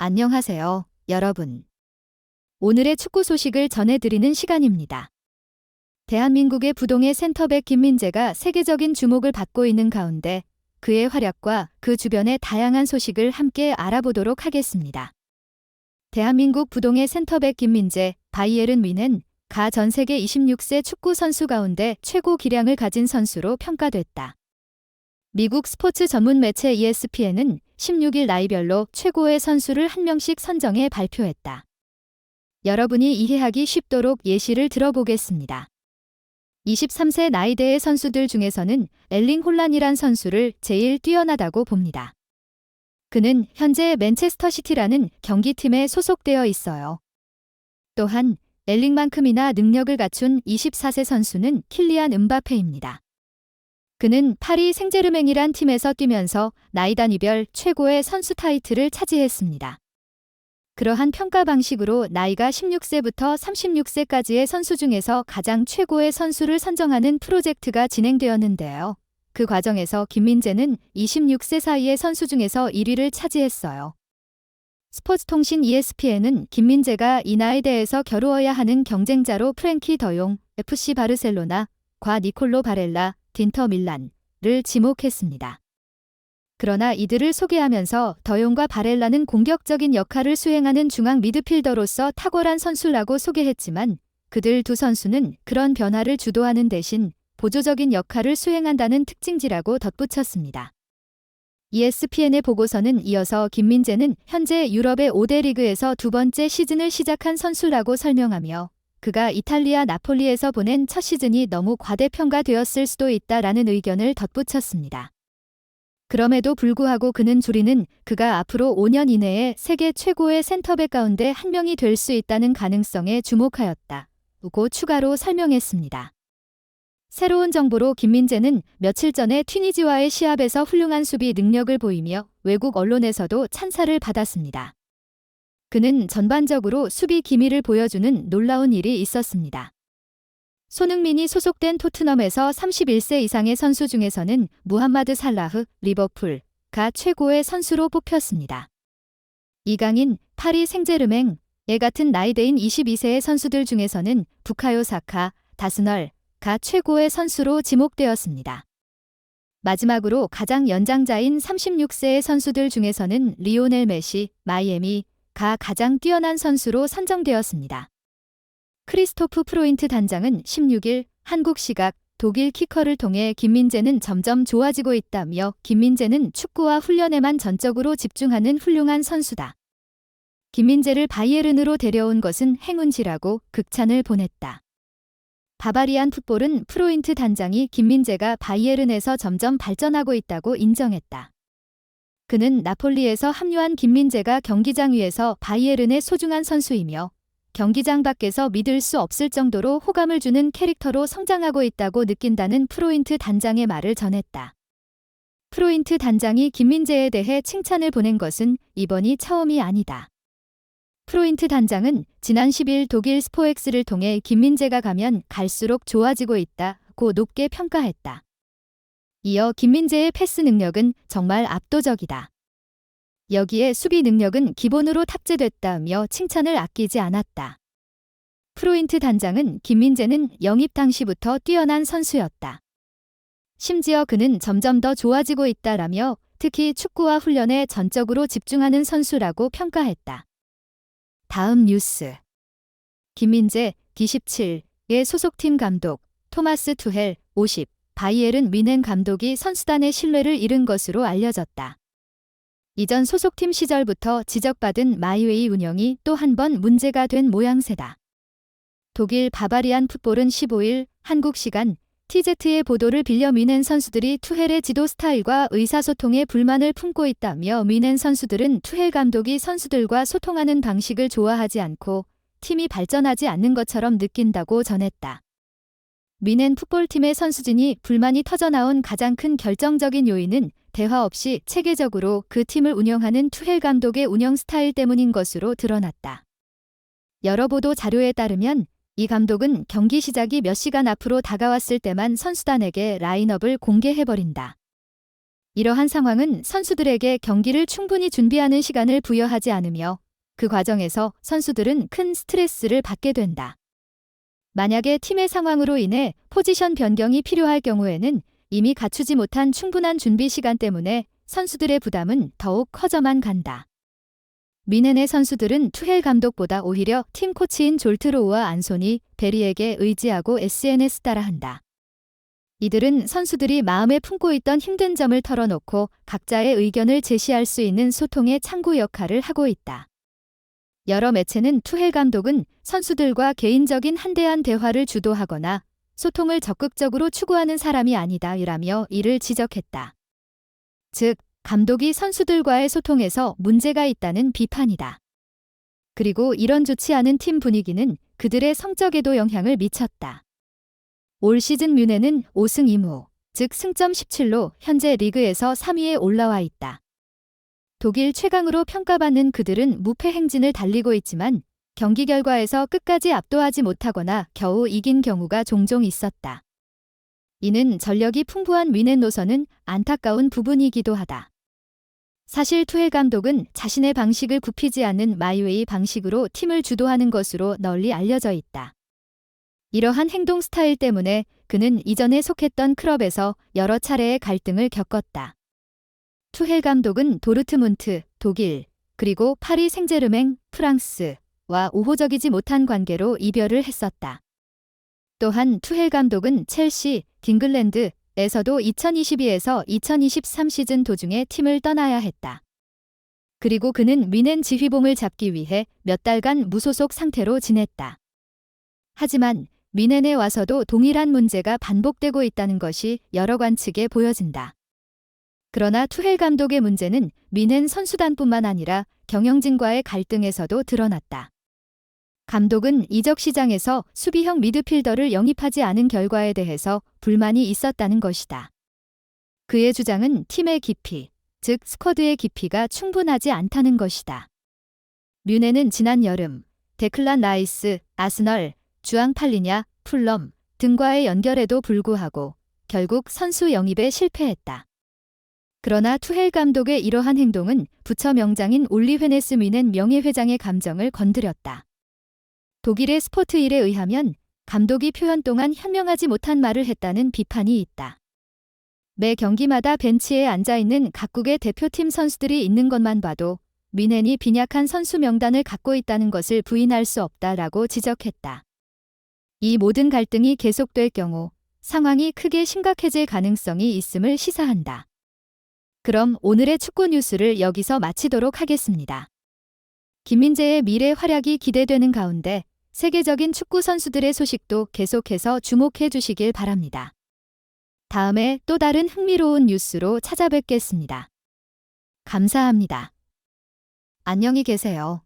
안녕하세요, 여러분. 오늘의 축구 소식을 전해드리는 시간입니다. 대한민국의 부동의 센터백 김민재가 세계적인 주목을 받고 있는 가운데 그의 활약과 그 주변의 다양한 소식을 함께 알아보도록 하겠습니다. 대한민국 부동의 센터백 김민재, 바이에른 뮌헨, 가 전 세계 26세 축구 선수 가운데 최고 기량을 가진 선수로 평가됐다. 미국 스포츠 전문 매체 ESPN은 16일 나이별로 최고의 선수를 한 명씩 선정해 발표했다. 여러분이 이해하기 쉽도록 예시를 들어보겠습니다. 23세 나이대의 선수들 중에서는 엘링 홀란이란 선수를 제일 뛰어나다고 봅니다. 그는 현재 맨체스터 시티라는 경기팀에 소속되어 있어요. 또한 엘링만큼이나 능력을 갖춘 24세 선수는 킬리안 음바페입니다. 그는 파리 생제르맹이란 팀에서 뛰면서 나이 단위별 최고의 선수 타이틀을 차지했습니다. 그러한 평가 방식으로 나이가 16세부터 36세까지의 선수 중에서 가장 최고의 선수를 선정하는 프로젝트가 진행되었는데요. 그 과정에서 김민재는 26세 사이의 선수 중에서 1위를 차지했어요. 스포츠통신 ESPN은 김민재가 이 나이대에서 겨루어야 하는 경쟁자로 프랭키 더용, FC 바르셀로나, 과 니콜로 바렐라, 인터 밀란을 지목했습니다. 그러나 이들을 소개하면서 더용과 바렐라는 공격적인 역할을 수행하는 중앙 미드필더로서 탁월한 선수라고 소개했지만 그들 두 선수는 그런 변화를 주도하는 대신 보조적인 역할을 수행한다는 특징지라고 덧붙였습니다. ESPN의 보고서는 이어서 김민재는 현재 유럽의 5대 리그에서 두 번째 시즌을 시작한 선수라고 설명하며 그가 이탈리아 나폴리에서 보낸 첫 시즌이 너무 과대평가되었을 수도 있다라는 의견을 덧붙였습니다. 그럼에도 불구하고 그는 조리는 그가 앞으로 5년 이내에 세계 최고의 센터백 가운데 한 명이 될 수 있다는 가능성에 주목하였다고 추가로 설명했습니다. 새로운 정보로 김민재는 며칠 전에 튀니지와의 시합에서 훌륭한 수비 능력을 보이며 외국 언론에서도 찬사를 받았습니다. 그는 전반적으로 수비 기밀을 보여주는 놀라운 일이 있었습니다. 손흥민이 소속된 토트넘에서 31세 이상의 선수 중에서는 무함마드 살라흐, 리버풀가 최고의 선수로 뽑혔습니다. 이강인, 파리 생제르맹, 같은 나이대인 22세의 선수들 중에서는 부카요 사카, 다스널가 최고의 선수로 지목되었습니다. 마지막으로 가장 연장자인 36세의 선수들 중에서는 리오넬 메시, 마이애미, 가 가장 뛰어난 선수로 선정되었습니다. 크리스토프 프로인트 단장은 16일 한국 시각 독일 키커를 통해 김민재는 점점 좋아지고 있다며 김민재는 축구와 훈련에만 전적으로 집중하는 훌륭한 선수다. 김민재를 바이에른으로 데려온 것은 행운지라고 극찬을 보냈다. 바바리안 풋볼은 프로인트 단장이 김민재가 바이에른에서 점점 발전하고 있다고 인정했다. 그는 나폴리에서 합류한 김민재가 경기장 위에서 바이에른의 소중한 선수이며 경기장 밖에서 믿을 수 없을 정도로 호감을 주는 캐릭터로 성장하고 있다고 느낀다는 프로인트 단장의 말을 전했다. 프로인트 단장이 김민재에 대해 칭찬을 보낸 것은 이번이 처음이 아니다. 프로인트 단장은 지난 10일 독일 스포엑스를 통해 김민재가 가면 갈수록 좋아지고 있다고 높게 평가했다. 이어 김민재의 패스 능력은 정말 압도적이다. 여기에 수비 능력은 기본으로 탑재됐다며 칭찬을 아끼지 않았다. 프로인트 단장은 김민재는 영입 당시부터 뛰어난 선수였다. 심지어 그는 점점 더 좋아지고 있다라며 특히 축구와 훈련에 전적으로 집중하는 선수라고 평가했다. 다음 뉴스. 김민재, D17의 소속팀 감독, 토마스 투헬, 50. 바이에른 뮌헨 감독이 선수단의 신뢰를 잃은 것으로 알려졌다. 이전 소속팀 시절부터 지적받은 마이웨이 운영이 또 한 번 문제가 된 모양새다. 독일 바바리안 풋볼은 15일 한국 시간 TZ의 보도를 빌려 뮌헨 선수들이 투헬의 지도 스타일과 의사소통에 불만을 품고 있다며 뮌헨 선수들은 투헬 감독이 선수들과 소통하는 방식을 좋아하지 않고 팀이 발전하지 않는 것처럼 느낀다고 전했다. 뮌헨 풋볼팀의 선수진이 불만이 터져나온 가장 큰 결정적인 요인은 대화 없이 체계적으로 그 팀을 운영하는 투헬 감독의 운영 스타일 때문인 것으로 드러났다. 여러 보도 자료에 따르면 이 감독은 경기 시작이 몇 시간 앞으로 다가왔을 때만 선수단에게 라인업을 공개해버린다. 이러한 상황은 선수들에게 경기를 충분히 준비하는 시간을 부여하지 않으며 그 과정에서 선수들은 큰 스트레스를 받게 된다. 만약에 팀의 상황으로 인해 포지션 변경이 필요할 경우에는 이미 갖추지 못한 충분한 준비 시간 때문에 선수들의 부담은 더욱 커져만 간다. 미넨의 선수들은 투헬 감독보다 오히려 팀 코치인 졸트로우와 안소니 베리에게 의지하고 SNS 따라한다. 이들은 선수들이 마음에 품고 있던 힘든 점을 털어놓고 각자의 의견을 제시할 수 있는 소통의 창구 역할을 하고 있다. 여러 매체는 투헬 감독은 선수들과 개인적인 한대한 대화를 주도하거나 소통을 적극적으로 추구하는 사람이 아니다라며 이를 지적했다. 즉, 감독이 선수들과의 소통에서 문제가 있다는 비판이다. 그리고 이런 좋지 않은 팀 분위기는 그들의 성적에도 영향을 미쳤다. 올 시즌 뮌헨은 5승 2무, 즉 승점 17로 현재 리그에서 3위에 올라와 있다. 독일 최강으로 평가받는 그들은 무패 행진을 달리고 있지만 경기 결과에서 끝까지 압도하지 못하거나 겨우 이긴 경우가 종종 있었다. 이는 전력이 풍부한 뮌헨 노선은 안타까운 부분이기도 하다. 사실 투헬 감독은 자신의 방식을 굽히지 않는 마이웨이 방식으로 팀을 주도하는 것으로 널리 알려져 있다. 이러한 행동 스타일 때문에 그는 이전에 속했던 클럽에서 여러 차례의 갈등을 겪었다. 투헬 감독은 도르트문트, 독일, 그리고 파리 생제르맹, 프랑스와 우호적이지 못한 관계로 이별을 했었다. 또한 투헬 감독은 첼시, 잉글랜드에서도 2022에서 2023 시즌 도중에 팀을 떠나야 했다. 그리고 그는 뮌헨 지휘봉을 잡기 위해 몇 달간 무소속 상태로 지냈다. 하지만 뮌헨에 와서도 동일한 문제가 반복되고 있다는 것이 여러 관측에 보여진다. 그러나 투헬 감독의 문제는 뮌헨 선수단뿐만 아니라 경영진과의 갈등에서도 드러났다. 감독은 이적 시장에서 수비형 미드필더를 영입하지 않은 결과에 대해서 불만이 있었다는 것이다. 그의 주장은 팀의 깊이, 즉 스쿼드의 깊이가 충분하지 않다는 것이다. 뮌헨은 지난 여름 데클란 라이스, 아스널, 주앙 팔리냐, 풀럼 등과의 연결에도 불구하고 결국 선수 영입에 실패했다. 그러나 투헬 감독의 이러한 행동은 부처 명장인 올리 헤네스 뮌헨 명예회장의 감정을 건드렸다. 독일의 스포트일에 의하면 감독이 표현 동안 현명하지 못한 말을 했다는 비판이 있다. 매 경기마다 벤치에 앉아있는 각국의 대표팀 선수들이 있는 것만 봐도 뮌헨이 빈약한 선수 명단을 갖고 있다는 것을 부인할 수 없다라고 지적했다. 이 모든 갈등이 계속될 경우 상황이 크게 심각해질 가능성이 있음을 시사한다. 그럼 오늘의 축구 뉴스를 여기서 마치도록 하겠습니다. 김민재의 미래 활약이 기대되는 가운데 세계적인 축구 선수들의 소식도 계속해서 주목해 주시길 바랍니다. 다음에 또 다른 흥미로운 뉴스로 찾아뵙겠습니다. 감사합니다. 안녕히 계세요.